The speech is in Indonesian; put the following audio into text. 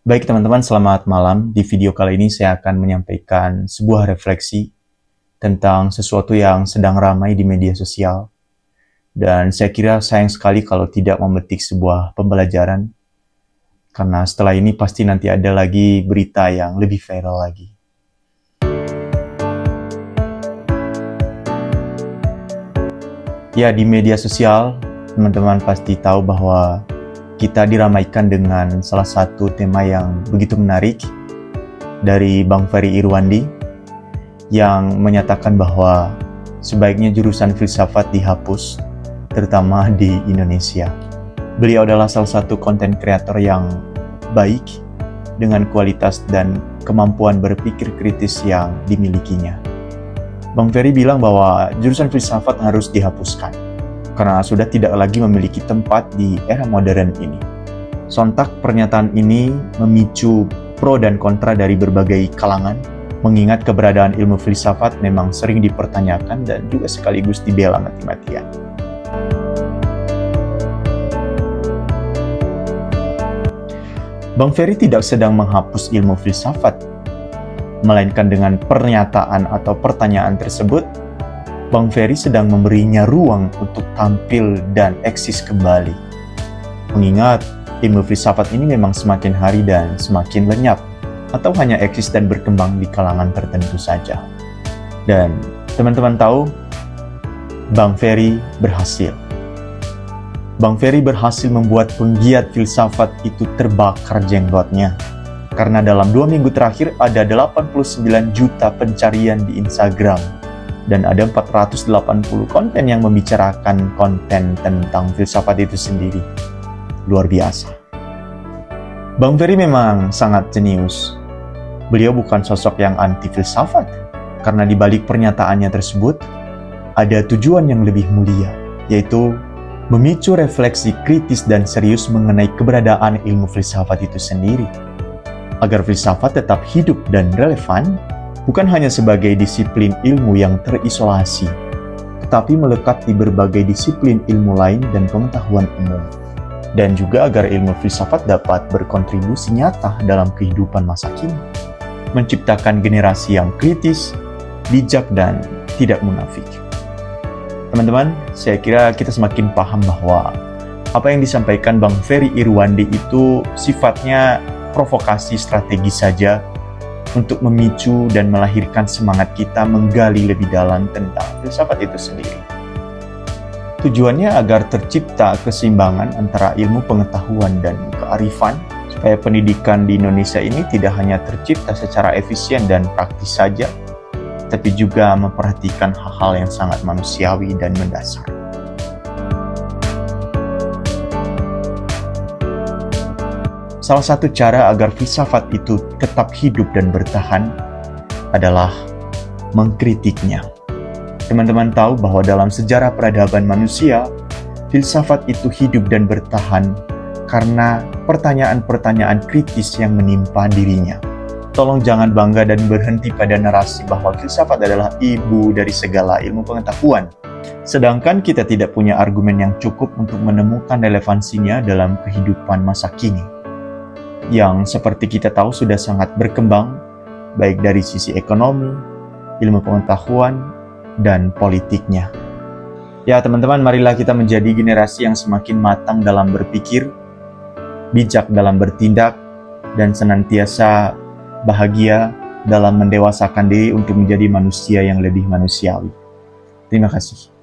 Baik teman-teman, selamat malam. Di video kali ini saya akan menyampaikan sebuah refleksi tentang sesuatu yang sedang ramai di media sosial. Dan saya kira sayang sekali kalau tidak memetik sebuah pembelajaran, karena setelah ini pasti nanti ada lagi berita yang lebih viral lagi. Ya, di media sosial, teman-teman pasti tahu bahwa kita diramaikan dengan salah satu tema yang begitu menarik dari Bang Ferry Irwandi yang menyatakan bahwa sebaiknya jurusan filsafat dihapus, terutama di Indonesia. Beliau adalah salah satu konten kreator yang baik dengan kualitas dan kemampuan berpikir kritis yang dimilikinya. Bang Ferry bilang bahwa jurusan filsafat harus dihapuskan karena sudah tidak lagi memiliki tempat di era modern ini. Sontak pernyataan ini memicu pro dan kontra dari berbagai kalangan, mengingat keberadaan ilmu filsafat memang sering dipertanyakan dan juga sekaligus dibela mati-matian. Bang Ferry tidak sedang menghapus ilmu filsafat, melainkan dengan pernyataan atau pertanyaan tersebut, Bang Ferry sedang memberinya ruang untuk tampil dan eksis kembali. Mengingat ilmu filsafat ini memang semakin hari dan semakin lenyap, atau hanya eksis dan berkembang di kalangan tertentu saja. Dan teman-teman tahu, Bang Ferry berhasil. Bang Ferry berhasil membuat penggiat filsafat itu terbakar jenggotnya. Karena dalam 2 minggu terakhir ada 89 juta pencarian di Instagram. Dan ada 480 konten yang membicarakan konten tentang filsafat itu sendiri. Luar biasa. Bang Ferry memang sangat jenius. Beliau bukan sosok yang anti filsafat, karena di balik pernyataannya tersebut, ada tujuan yang lebih mulia, yaitu memicu refleksi kritis dan serius mengenai keberadaan ilmu filsafat itu sendiri. Agar filsafat tetap hidup dan relevan, bukan hanya sebagai disiplin ilmu yang terisolasi, tetapi melekat di berbagai disiplin ilmu lain dan pengetahuan umum. Dan juga agar ilmu filsafat dapat berkontribusi nyata dalam kehidupan masa kini, menciptakan generasi yang kritis, bijak, dan tidak munafik. Teman-teman, saya kira kita semakin paham bahwa apa yang disampaikan Bang Ferry Irwandi itu sifatnya provokasi strategis saja, untuk memicu dan melahirkan semangat kita menggali lebih dalam tentang filsafat itu sendiri. Tujuannya agar tercipta keseimbangan antara ilmu pengetahuan dan kearifan, supaya pendidikan di Indonesia ini tidak hanya tercipta secara efisien dan praktis saja, tapi juga memperhatikan hal-hal yang sangat manusiawi dan mendasar. Salah satu cara agar filsafat itu tetap hidup dan bertahan adalah mengkritiknya. Teman-teman tahu bahwa dalam sejarah peradaban manusia, filsafat itu hidup dan bertahan karena pertanyaan-pertanyaan kritis yang menimpa dirinya. Tolong jangan bangga dan berhenti pada narasi bahwa filsafat adalah ibu dari segala ilmu pengetahuan. Sedangkan kita tidak punya argumen yang cukup untuk menemukan relevansinya dalam kehidupan masa kini, yang seperti kita tahu sudah sangat berkembang, baik dari sisi ekonomi, ilmu pengetahuan, dan politiknya. Ya teman-teman, marilah kita menjadi generasi yang semakin matang dalam berpikir, bijak dalam bertindak, dan senantiasa bahagia dalam mendewasakan diri untuk menjadi manusia yang lebih manusiawi. Terima kasih.